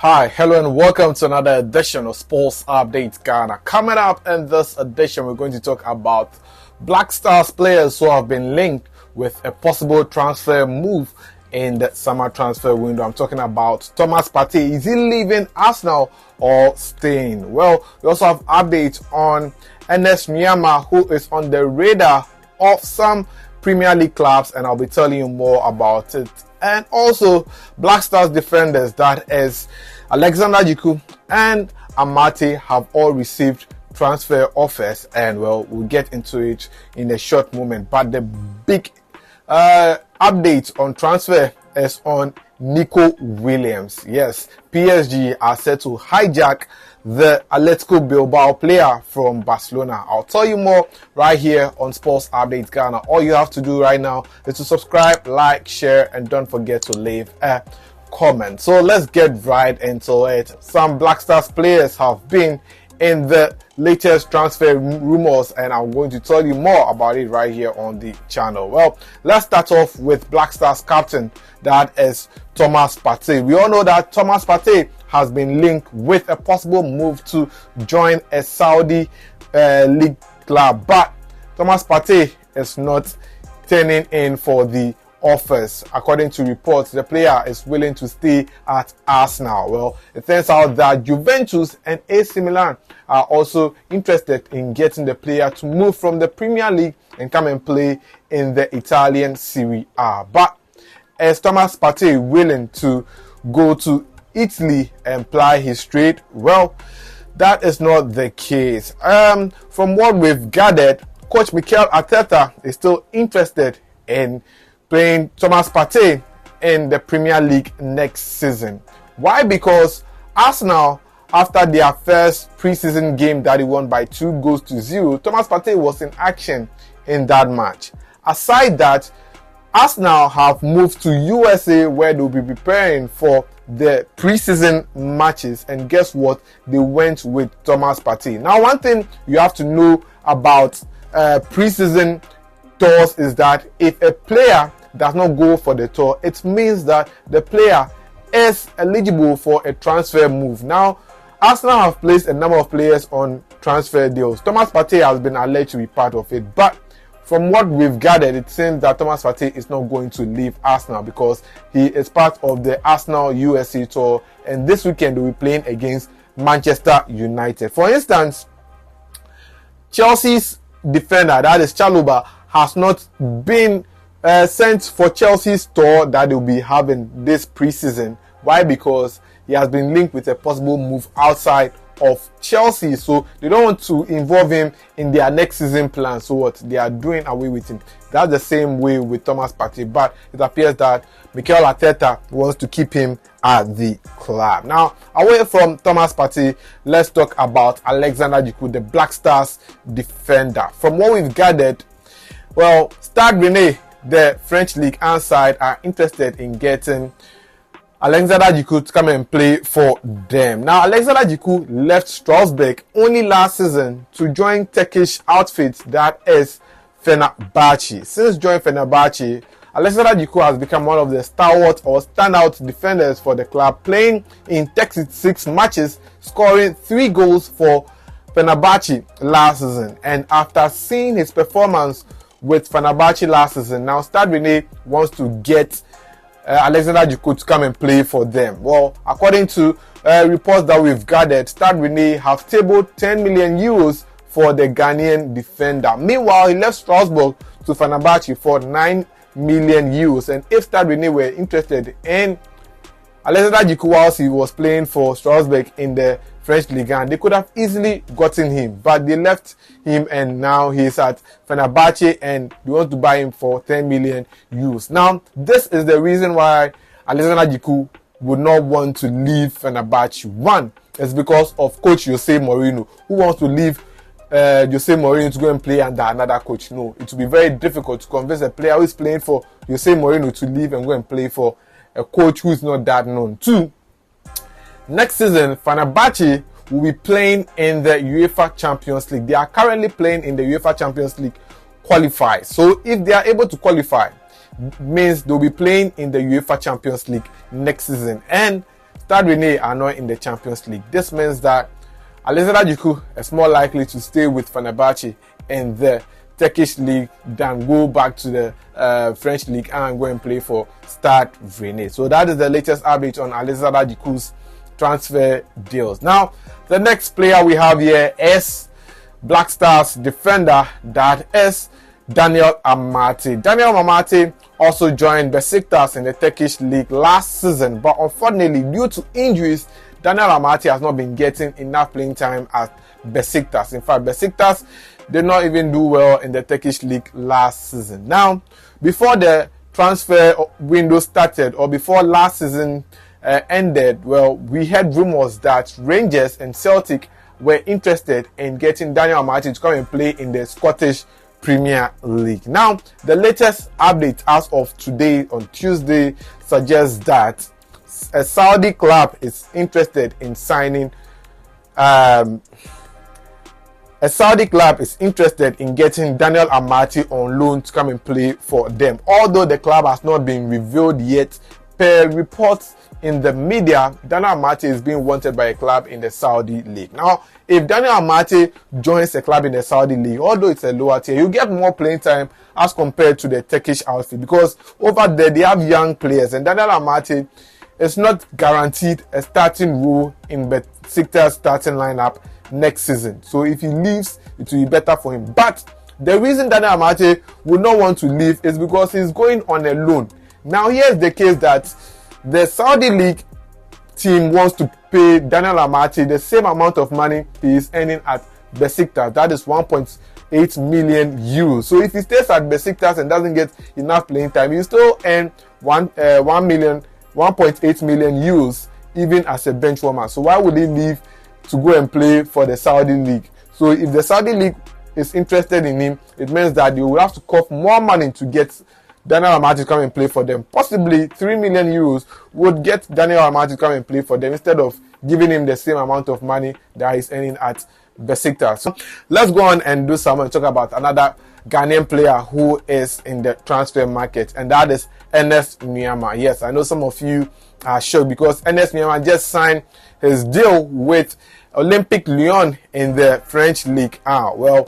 Hi, hello and welcome to another edition of Sports Updates Ghana. Coming up in this edition, we're going to talk about Black Stars players who have been linked with a possible transfer move in the summer transfer window. I'm talking about Thomas Partey. Is he leaving Arsenal or staying? Well, we also have updates on Nuamah, who is on the radar of some Premier League clubs, and I'll be telling you more about it. And also, Black Stars defenders, that is Alexander Djiku and Partey, have all received transfer offers, and well, we'll get into it in a short moment. But the big update on transfer is on Nico Williams. Yes, PSG are set to hijack the Atletico Bilbao player from Barcelona. I'll tell you more right here on Sports Updates Ghana. All you have to do right now is to subscribe, like, share, and don't forget to leave a comment. So let's get right into it. Some Black Stars players have been in the latest transfer rumors, and I'm going to tell you more about it right here on the channel. Well, let's start off with Black Stars captain, that is Thomas Partey. We all know that Thomas Partey has been linked with a possible move to join a Saudi league club, but Thomas Partey is not turning in for the offers. According to reports, the player is willing to stay at Arsenal. Well, it turns out that Juventus and AC Milan are also interested in getting the player to move from the Premier League and come and play in the Italian Serie A. But is Thomas Partey willing to go to Italy and ply his trade? Well, that is not the case. From what we've gathered, Coach Mikel Arteta is still interested in playing Thomas Partey in the Premier League next season. Why? Because Arsenal, after their first preseason game that they won by 2-0, Thomas Partey was in action in that match. Aside that, Arsenal have moved to USA, where they'll be preparing for the preseason matches, and guess what? They went with Thomas Partey. Now, one thing you have to know about preseason tours is that if a player does not go for the tour, it means that the player is eligible for a transfer move. Now, Arsenal have placed a number of players on transfer deals. Thomas Partey has been alleged to be part of it, but from what we've gathered, it seems that Thomas Partey is not going to leave Arsenal because he is part of the Arsenal USA tour, and this weekend we'll be playing against Manchester United. For instance, Chelsea's defender, that is Chalobah, has not been sent for Chelsea's tour that they'll be having this preseason. Why? Because he has been linked with a possible move outside of Chelsea, so they don't want to involve him in their next season plan. So what they are doing away with him. That's the same way with Thomas Partey, but it appears that Mikel Arteta wants to keep him at the club. Now, away from Thomas Partey, let's talk about Alexander Djiku, the Black Stars defender. From what we've gathered, well, Stade Rennais, the French Ligue 1 side, are interested in getting Alexander Djiku to come and play for them. Now, Alexander Djiku left Strasbourg only last season to join Turkish outfit, that is Fenerbahce. Since joining Fenerbahce, Alexander Djiku has become one of the stalwart or standout defenders for the club, playing in 36 matches, scoring 3 goals for Fenerbahce last season. And after seeing his performance with Fenerbahce last season, now Stade Rennais wants to get Alexander Djiku to come and play for them. Well, according to reports that we've gathered, Stade Rennais have tabled 10 million euros for the Ghanaian defender. Meanwhile, he left Strasbourg to Fenerbahce for 9 million euros. And if Stade Rennais were interested in Alexander Djiku whilst he was playing for Strasbourg in the French Ligue 1, they could have easily gotten him, but they left him, and now he's at Fenerbahce and they want to buy him for 10 million euros. Now, this is the reason why Alexander Djiku would not want to leave Fenerbahce. One is because of Coach Jose Mourinho, who wants to leave Jose Mourinho to go and play under another coach. No, it will be very difficult to convince a player who is playing for Jose Mourinho to leave and go and play for a coach who is not that known. Two, next season, Fenerbahce will be playing in the UEFA Champions League. They are currently playing in the UEFA Champions League qualifiers. So if they are able to qualify, means they'll be playing in the UEFA Champions League next season. And Stade Rennais are not in the Champions League. This means that Alexander Djiku is more likely to stay with Fenerbahce in the Turkish league than go back to the French league and go and play for Stade Rennais. So that is the latest update on Alexander Djiku's transfer deals. Now, the next player we have here is Black Stars defender, that is Daniel Amartey. Daniel Amartey also joined Besiktas in the Turkish league last season, but unfortunately, due to injuries, Daniel Amartey has not been getting enough playing time at Besiktas. In fact, Besiktas did not even do well in the Turkish league last season. Now, before the transfer window started, or before last season ended, well, we had rumors that Rangers and Celtic were interested in getting Daniel Amartey to come and play in the Scottish Premier League. Now, the latest update as of today on Tuesday suggests that a Saudi club is interested in signing a Saudi club is interested in getting Daniel Amartey on loan to come and play for them. Although the club has not been revealed yet, per reports in the media, Daniel Amartey is being wanted by a club in the Saudi league. Now, if Daniel Amartey joins a club in the Saudi league, although it's a lower tier, you get more playing time as compared to the Turkish outfit, because over there they have young players, and Daniel Amartey is not guaranteed a starting role in Besiktas starting lineup next season. So if he leaves, it will be better for him. But the reason Daniel Amartey would not want to leave is because he's going on a loan. Now, here's the case that the Saudi league team wants to pay Daniel Amartey the same amount of money he is earning at Besiktas. That is 1.8 million euros. So if he stays at Besiktas and doesn't get enough playing time, he still earn 1.8 million euros even as a bench warmer. So why would he leave to go and play for the Saudi league? So if the Saudi league is interested in him, it means that they will have to cough more money to get Daniel Amartey to come and play for them. Possibly 3 million euros would get Daniel Amartey to come and play for them instead of giving him the same amount of money that he's earning at Besiktas. So let's go on and do some and talk about another Ghanaian player who is in the transfer market, and that is Ernest Nuamah. Yes, I know some of you are shocked because Ernest Nuamah just signed his deal with Olympique Lyon in the French league. Well,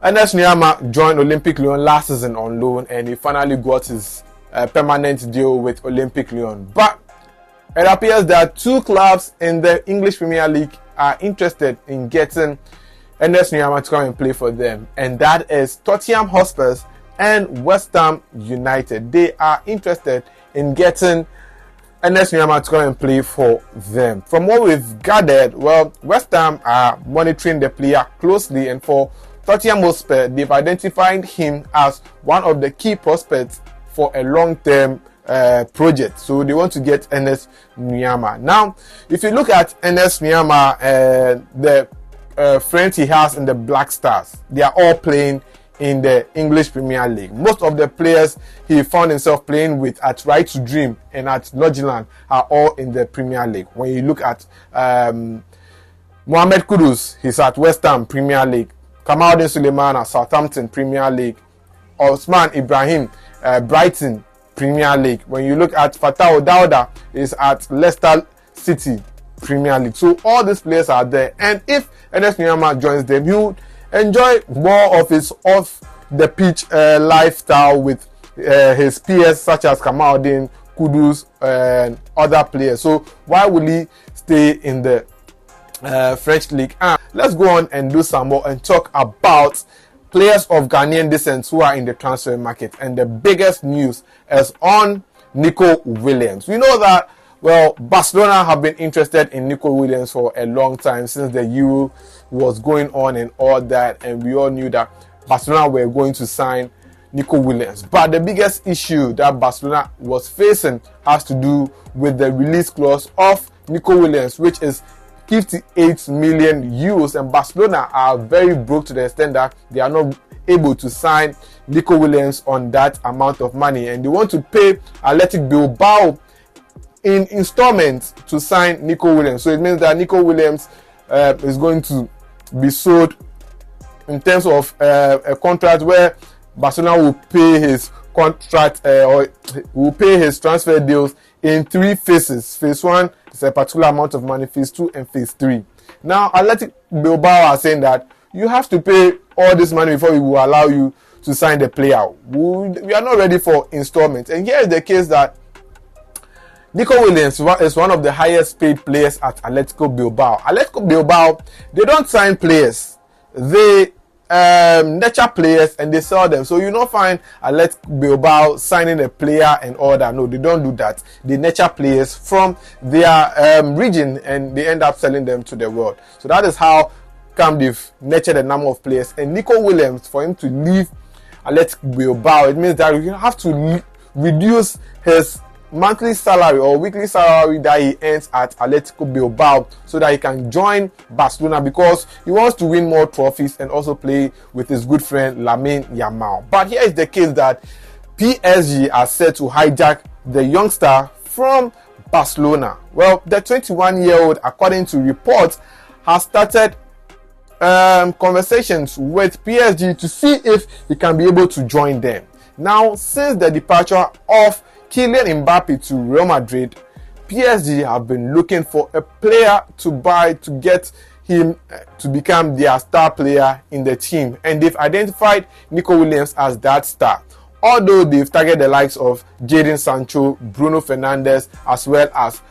Ernest Nuamah joined Olympique Lyon last season on loan, and he finally got his permanent deal with Olympique Lyon. But it appears that two clubs in the English Premier League are interested in getting Ernest Nuamah to come and play for them, and that is Tottenham Hotspur and West Ham United. They are interested in getting Ernest Nuamah to come and play for them. From what we've gathered, well, West Ham are monitoring the player closely, and for Tottenham Hotspur, they've identified him as one of the key prospects for a long-term project. So they want to get Ernest Nuamah. Now, if you look at Ernest Nuamah, the friends he has in the Black Stars, they are all playing in the English Premier League. Most of the players he found himself playing with at Right to Dream and at Northern are all in the Premier League. When you look at Mohamed Kudus, he's at West Ham Premier League. Kamaldeen Suleiman at Southampton Premier League. Osman Ibrahim, Brighton Premier League. When you look at Fatah Dawda, is at Leicester City Premier League. So all these players are there, and if Ernest Nuamah joins them, he would enjoy more of his off the pitch lifestyle with his peers such as Kamaldeen, Kudus, and other players. So why would he stay in the French league? Let's go on and do some more and talk about players of Ghanaian descent who are in the transfer market. And the biggest news is on Nico Williams. We know that, well, Barcelona have been interested in Nico Williams for a long time, since the Euro was going on and all that, and we all knew that Barcelona were going to sign Nico Williams. But the biggest issue that Barcelona was facing has to do with the release clause of Nico Williams, which is 58 million euros, and Barcelona are very broke to the extent that they are not able to sign Nico Williams on that amount of money, and they want to pay Athletic Bilbao in installments to sign Nico Williams. So it means that Nico Williams is going to be sold in terms of a contract where Barcelona will pay his contract or will pay his transfer deals in 3 phases. Phase 1 is a particular amount of money, phase 2 and phase 3. Now, Athletic Bilbao are saying that you have to pay all this money before we will allow you to sign the player. We are not ready for installments. And here is the case that Nico Williams is one of the highest paid players at Atletico Bilbao. Atletico Bilbao, they don't sign players. They nurture players and they sell them. So you don't find Atletico Bilbao signing a player and all that. No, they don't do that. They nurture players from their region and they end up selling them to the world. So that is how come they've nurtured a number of players. And Nico Williams, for him to leave Athletic Bilbao, it means that you have to reduce his monthly salary or weekly salary that he earns at Atletico Bilbao so that he can join Barcelona, because he wants to win more trophies and also play with his good friend Lamine Yamal. But here is the case that PSG are set to hijack the youngster from Barcelona. Well, the 21-year-old, according to reports, has started conversations with PSG to see if he can be able to join them. Now, since the departure of Kylian Mbappe to Real Madrid, PSG have been looking for a player to buy to get him to become their star player in the team, and they've identified Nico Williams as that star. Although they've targeted the likes of Jadon Sancho, Bruno Fernandes, as well as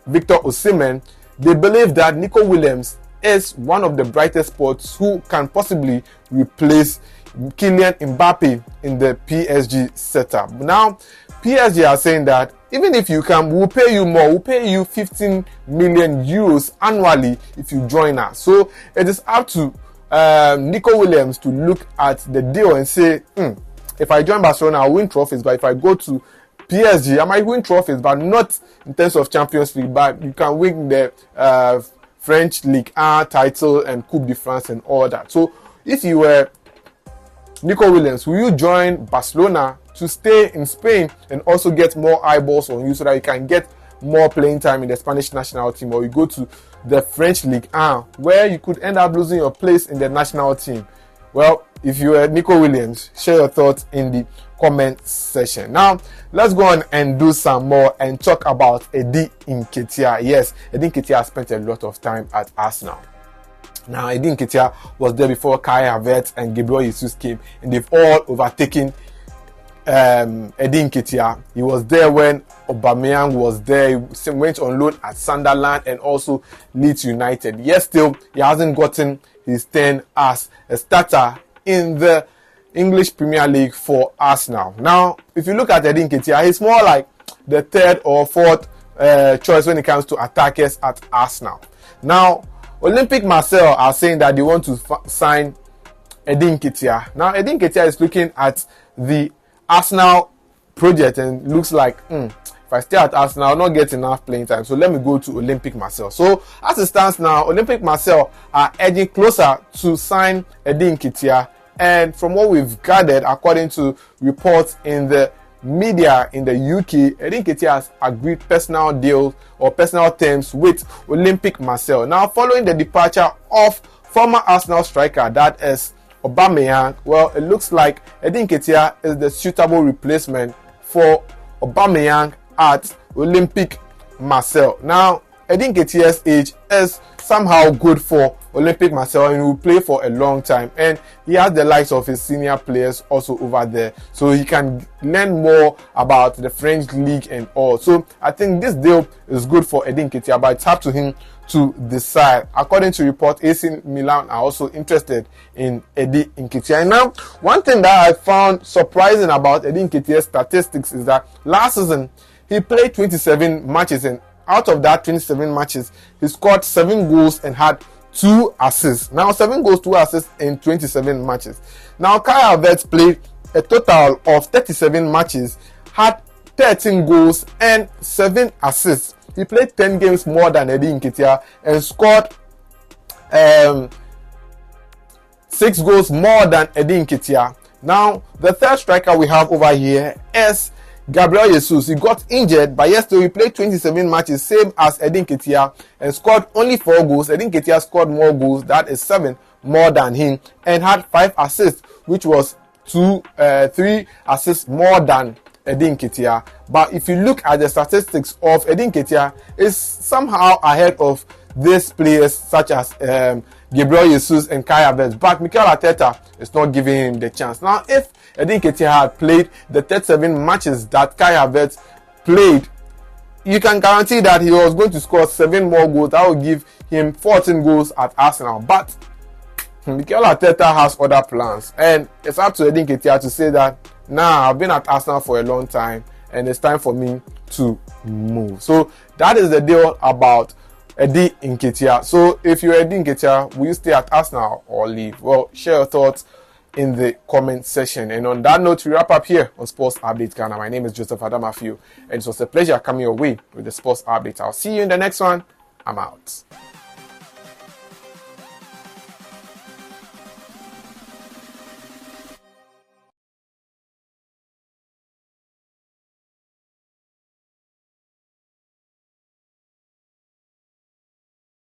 Victor Osimhen, they believe that Nico Williams is one of the brightest spots who can possibly replace Kylian Mbappe in the PSG setup. Now, PSG are saying that even if you come, we'll pay you more. We'll pay you 15 million euros annually if you join us. So it is up to Nico Williams to look at the deal and say, if I join Barcelona, I'll win trophies. But if I go to PSG, I might win trophies, but not in terms of Champions League. But you can win the French Ligue 1 title and Coupe de France and all that. So if you were Nico Williams, will you join Barcelona to stay in Spain and also get more eyeballs on you so that you can get more playing time in the Spanish national team, or you go to the French Ligue 1 where you could end up losing your place in the national team? Well, if you are Nico Williams, share your thoughts in the comment section. Now, let's go on and do some more and talk about Eddie Nketiah. Yes, Eddie Nketiah spent a lot of time at Arsenal. Now, Eddie Nketiah was there before Kai Havertz and Gabriel Jesus came, and they've all overtaken Eddie Nketiah. He was there when Aubameyang was there. He went on loan at Sunderland and also Leeds United. Yet still, he hasn't gotten his turn as a starter in the English Premier League for Arsenal. Now, if you look at Eddie Nketiah, he's more like the third or fourth choice when it comes to attackers at Arsenal. Now, Olympique Marseille are saying that they want to sign Eddie Nketiah. Now, Eddie Nketiah is looking at the Arsenal project and looks like, if I stay at Arsenal, I'll not get enough playing time. So let me go to Olympique Marseille. So as it stands now, Olympique Marseille are edging closer to sign Eddie Nketiah. And from what we've gathered, according to reports in the media in the UK, Eddie Nketiah has agreed personal deals or personal terms with Olympique Marseille. Now, following the departure of former Arsenal striker, that is Aubameyang, well, it looks like Eddie Nketiah is the suitable replacement for Aubameyang at Olympique Marseille. Now, Eddie Nketiah's age is somehow good for Olympique Marseille and he will play for a long time, and he has the likes of his senior players also over there, so he can learn more about the French league and all. So I think this deal is good for Eddie Nketiah, but it's up to him to decide. According to report, AC Milan are also interested in Eddie Nketiah. Now, one thing that I found surprising about Eddie Nketiah's statistics is that last season he played 27 matches, and out of that 27 matches, he scored 7 goals and had 2 assists. Now, 7 goals, 2 assists in 27 matches. Now, Kai Havertz played a total of 37 matches, had 13 goals and 7 assists. He played 10 games more than Eddie Nketiah and scored 6 goals more than Eddie Nketiah. Now, the third striker we have over here is Gabriel Jesus. He got injured, but yesterday he played 27 matches, same as Eddie Nketiah, and scored only 4 goals. Eddie Nketiah scored more goals, that is 7 more than him, and had 5 assists, which was 3 assists more than Eddie Nketiah. But if you look at the statistics of Eddie Nketiah, it's somehow ahead of these players such as Gabriel Jesus and Kai Havertz. But Mikel Arteta is not giving him the chance. Now, if Eddie Nketiah had played the 37 matches that Kai Havertz played, you can guarantee that he was going to score 7 more goals. That will give him 14 goals at Arsenal. But Mikel Arteta has other plans, and it's up to Eddie Nketiah to say that, nah, I've been at Arsenal for a long time and it's time for me to move. So that is the deal about Eddie Nketiah. So if you're Eddie Nketiah, will you stay at Arsenal or leave? Well, share your thoughts in the comment section. And on that note, we wrap up here on Sports Update Ghana. My name is Joseph Adamafiu, and it was a pleasure coming your way with the Sports Update. I'll see you in the next one. I'm out.